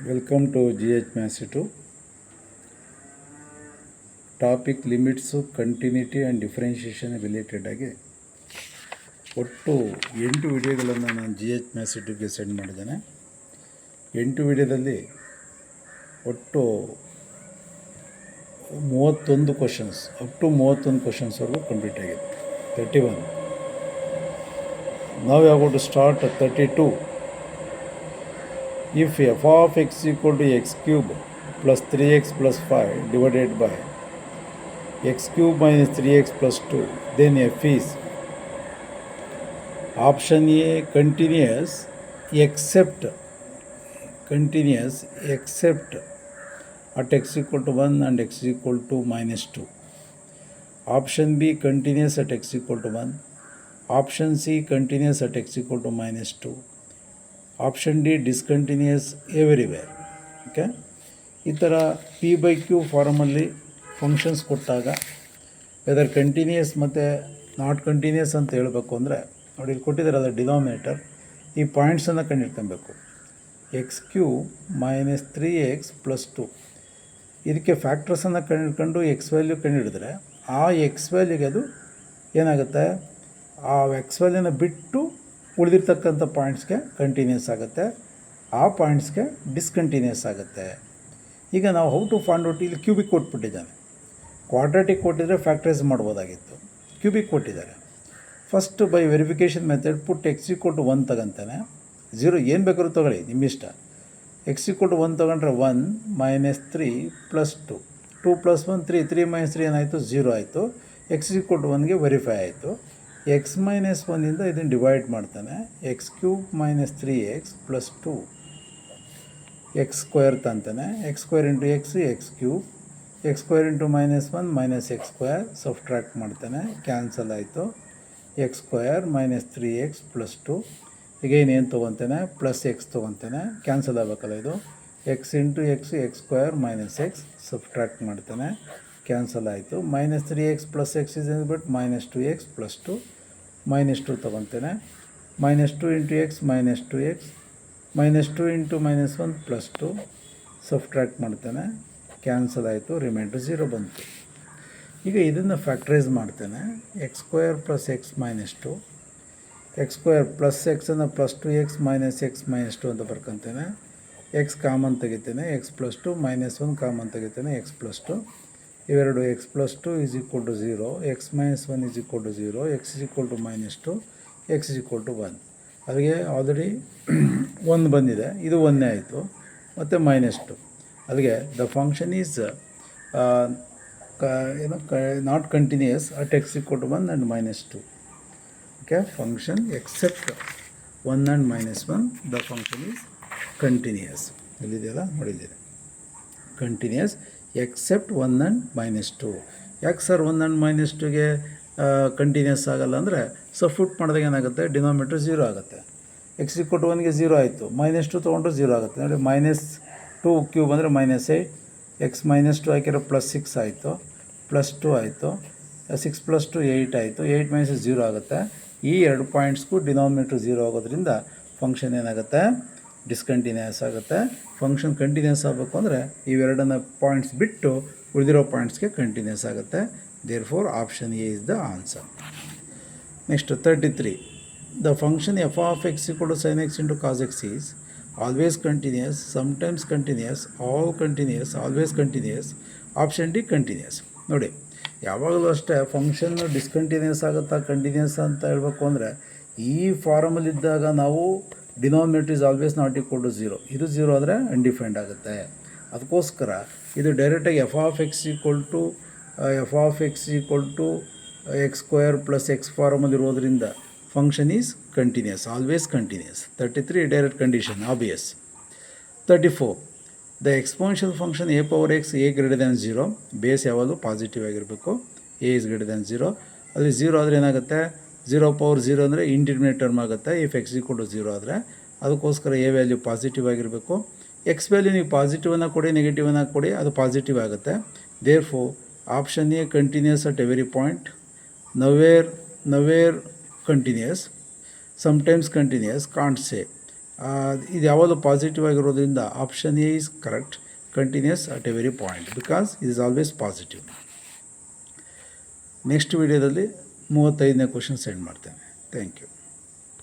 Welcome to GH Maths 2. Topic limits continuity and differentiation related ಆಗಿ ಒಟ್ಟು 8 ವಿಡಿಯೋಗಳನ್ನು ನಾನು GH Maths 2ಗೆ ಸೆಂಡ್ ಮಾಡಿದ್ದೇನೆ. 8 ವಿಡಿಯೋದಲ್ಲಿ ಒಟ್ಟು 31 ಕ್ವಶನ್ಸ್ ಅಪ್ ಟು 31 ಕ್ವಶನ್ಸ್ವರೆಗೂ ಕಂಪ್ಲೀಟ್ ಆಗಿದೆ. 31. ನಾವು ಯಾವ to start 32. If f of x equal to x cube plus 3x plus 5 divided by x cube minus 3x plus 2, then f is option A continuous except at x equal to 1 and x equal to minus 2. Option B continuous at x equal to 1. Option C continuous at x equal to minus 2. Option D discontinuous everywhere. Okay, ಈ ಥರ P/Q ಫಾರಮಲ್ಲಿ functions ಕೊಟ್ಟಾಗ whether continuous ಮತ್ತು not continuous ಅಂತ ಹೇಳಬೇಕು ಅಂದರೆ ನೋಡಿ, ಇಲ್ಲಿ ಕೊಟ್ಟಿದ್ದಾರಲ್ಲ ಡಿನಾಮಿನೇಟರ್, ಈ ಪಾಯಿಂಟ್ಸನ್ನು ಕಂಡುಹಿಡ್ಕೊಬೇಕು. X cube minus 3x plus 2 ಇದಕ್ಕೆ ಫ್ಯಾಕ್ಟರ್ಸನ್ನು ಕಂಡುಹಿಡ್ಕೊಂಡು ಎಕ್ಸ್ ವ್ಯಾಲ್ಯೂ ಕಂಡುಹಿಡಿದ್ರೆ ಆ ಎಕ್ಸ್ ವ್ಯಾಲ್ಯೂಗೆ ಅದು ಏನಾಗುತ್ತೆ, ಆ ಎಕ್ಸ್ ವ್ಯಾಲ್ಯೂನ ಬಿಟ್ಟು ಉಳಿದಿರ್ತಕ್ಕಂಥ ಪಾಯಿಂಟ್ಸ್ಗೆ ಕಂಟಿನ್ಯೂಸ್ ಆಗುತ್ತೆ, ಆ ಪಾಯಿಂಟ್ಸ್ಗೆ ಡಿಸ್ಕಂಟಿನ್ಯೂಸ್ ಆಗುತ್ತೆ. ಈಗ ನಾವು ಹೌ ಟು ಫೈಂಡ್ ಔಟ್, ಇಲ್ಲಿ ಕ್ಯೂಬಿಕ್ ಕೊಟ್ಬಿಟ್ಟಿದ್ದಾನೆ. ಕ್ವಾಡ್ರಾಟಿಕ್ ಕೊಟ್ಟಿದ್ರೆ ಫ್ಯಾಕ್ಟರೈಸ್ ಮಾಡ್ಬೋದಾಗಿತ್ತು, ಕ್ಯೂಬಿಕ್ ಕೊಟ್ಟಿದ್ದಾರೆ. First by verification method put x equal to 1 ತಗೊಂತಾನೆ. 0 ಏನು ಬೇಕಾದ್ರೂ ತೊಗೊಳ್ಳಿ, ನಿಮ್ಮಿಷ್ಟ. ಎಕ್ಸ್ ಈಕ್ವಲ್ ಟು 1 ತೊಗೊಂಡ್ರೆ 1 ಮೈನಸ್ 3 ಪ್ಲಸ್ 2, 2 ಪ್ಲಸ್ 1 3, 3 ಮೈನಸ್ 3 ಏನಾಯಿತು, 0 ಆಯಿತು. ಎಕ್ಸ್ ಈಕ್ವಲ್ ಟು 1ಗೆ ವೆರಿಫೈ ಆಯಿತು. ಎಕ್ಸ್ ಮೈನಸ್ 1ಇಂದ ಇದನ್ನು ಡಿವೈಡ್ ಮಾಡ್ತಾನೆ. X cube minus 3x plus 2 x square ತಂತಾನೆ. X square into x cube, x square into minus 1 minus x square subtract ಮಾಡ್ತಾನೆ, cancel ಆಯಿತು. X square minus 3x plus 2 ಈಗ ಏನು ತೊಗೊತಾನೆ, ಪ್ಲಸ್ ಎಕ್ಸ್ ತೊಗೊತಾನೆ, ಕ್ಯಾನ್ಸಲ್ ಆಗಬೇಕಲ್ಲ ಇದು. X into x square minus x subtract ಮಾಡ್ತಾನೆ, ಕ್ಯಾನ್ಸಲ್ ಆಯಿತು. Minus 3x plus X is but minus 2x plus 2, minus 2 ತೊಗೊತಾನೆ. Minus 2 into x minus 2x, minus 2 into minus 1 plus 2 subtract ಮಾಡ್ತಾನೆ, cancel ಆಯಿತು. Remainder 0 ಬಂತು. ಈಗ ಇದನ್ನು ಫ್ಯಾಕ್ಟ್ರೈಸ್ ಮಾಡ್ತೇನೆ. X square plus x minus 2, x square plus ಎಕ್ಸನ್ನು plus 2x minus x minus 2 ಅಂತ ಬರ್ಕೊತೇನೆ. ಎಕ್ಸ್ ಕಾಮನ್ ತೆಗಿತೇನೆ, ಎಕ್ಸ್ ಪ್ಲಸ್ 2 ಮೈನಸ್ 1 ಕಾಮನ್ ತೆಗಿತೇನೆ, ಎಕ್ಸ್ ಪ್ಲಸ್ 2. ಇವೆರಡು x plus 2 is equal to 0, x minus 1 is equal to 0, x is equal to minus 2, x is equal to 1. ಅಲ್ಲಿಗೆ already 1 ಬಂದಿದೆ, ಇದು 1 ಆಯಿತು, ಮತ್ತು ಮೈನಸ್ 2. ಅಲ್ಲಿಗೆ the function is not continuous at x equal to 1 and minus 2. Okay, function except 1 and minus 1 the function is continuous. ಎಲ್ಲಿದೆಯಲ್ಲ ನೋಡಿದ್ದೀರಿ, continuous except 1 and minus 2. ಯಾಕೆ sir 1 and minus 2ಗೆ ಕಂಟಿನ್ಯೂಸ್ ಆಗಲ್ಲ ಅಂದರೆ, ಸಬ್ಸ್ಟಿಟ್ಯೂಟ್ ಮಾಡಿದಾಗ ಏನಾಗುತ್ತೆ, ಡಿನಾಮಿನೇಟರ್ 0 ಆಗುತ್ತೆ. ಎಕ್ಸ್ ಈಕ್ವಲ್ ಟು 1ಗೆ 0 ಆಯಿತು, ಮೈನಸ್ 2 ತೊಗೊಂಡ್ರೆ 0 ಆಗುತ್ತೆ. ನೋಡಿ, ಮೈನಸ್ 2 ಕ್ಯೂಬ್ ಅಂದರೆ ಮೈನಸ್ 8, ಎಕ್ಸ್ ಮೈನಸ್ 2 ಹಾಕಿರೋ ಪ್ಲಸ್ 6 ಆಯಿತು, ಪ್ಲಸ್ 2 ಆಯಿತು, 6 ಪ್ಲಸ್ 2 8 ಆಯಿತು, 8 ಮೈನಸ್ 0 ಆಗುತ್ತೆ. ಈ 2 ಪಾಯಿಂಟ್ಸ್ಗೂ ಡಿನಾಮಿನೇಟರ್ 0 ಆಗೋದ್ರಿಂದ ಫಂಕ್ಷನ್ ಏನಾಗುತ್ತೆ, ಡಿಸ್ಕಂಟಿನ್ಯೂಯಸ್ ಆಗುತ್ತೆ. ಫಂಕ್ಷನ್ ಕಂಟಿನ್ಯೂಸ್ ಆಗಬೇಕು ಅಂದರೆ ಇವೆರಡನ್ನ ಪಾಯಿಂಟ್ಸ್ ಬಿಟ್ಟು ಉಳಿದಿರೋ ಪಾಯಿಂಟ್ಸ್ಗೆ ಕಂಟಿನ್ಯೂಸ್ ಆಗುತ್ತೆ. Therefore option a is the answer. Next 33. The function f of x equal to sine x into cos x is always continuous, sometimes continuous, all continuous, always continuous. Option d continuous. ನೋಡಿ, ಯಾವಾಗಲೂ ಅಷ್ಟೇ function discontinuous ಆಗುತ್ತಾ continuous ಅಂತ ಹೇಳಬೇಕು ಅಂದರೆ, ಈ ಫಾರಮಲ್ಲಿದ್ದಾಗ ನಾವು denominator is always not equal to 0, ಇದು 0 ಆದರೆ ಅನ್ಡಿಫೈನ್ಡ್ ಆಗುತ್ತೆ. ಅದಕ್ಕೋಸ್ಕರ ಇದು ಡೈರೆಕ್ಟಾಗಿ f of x equal to x square plus x ಫಾರಮಲ್ಲಿ ಇರೋದ್ರಿಂದ function is continuous, always continuous. 33 direct condition, obvious. 34. The exponential function a power x a greater than 0, base ಯಾವಾಗಲೂ positive ಆಗಿರಬೇಕು, ಎ ಇಸ್ ಗ್ರೇಟರ್ ದ್ಯಾನ್ 0. ಅಲ್ಲಿ 0 ಆದರೆ ಏನಾಗುತ್ತೆ, 0 power 0 ಅಂದರೆ indeterminate term ಆಗುತ್ತೆ. If x equal to 0 ಆದರೆ ಅದಕ್ಕೋಸ್ಕರ ಎ ವ್ಯಾಲ್ಯೂ ಪಾಸಿಟಿವ್ ಆಗಿರಬೇಕು. ಎಕ್ಸ್ ವ್ಯಾಲ್ಯೂ ನೀವು ಪಾಸಿಟಿವನ್ನು ಕೊಡಿ, ನೆಗೆಟಿವನ್ನು ಕೊಡಿ, ಅದು ಪಾಸಿಟಿವ್ ಆಗುತ್ತೆ. Therefore option A continuous at every point, nowhere continuous, sometimes continuous, can't say. ಇದು ಯಾವಾಗಲೂ ಪಾಸಿಟಿವ್ ಆಗಿರೋದ್ರಿಂದ option A is correct, continuous at every point, because it is always positive. Next ವಿಡಿಯೋದಲ್ಲಿ 35ನೇ question send ಮಾಡ್ತೇನೆ. Thank you.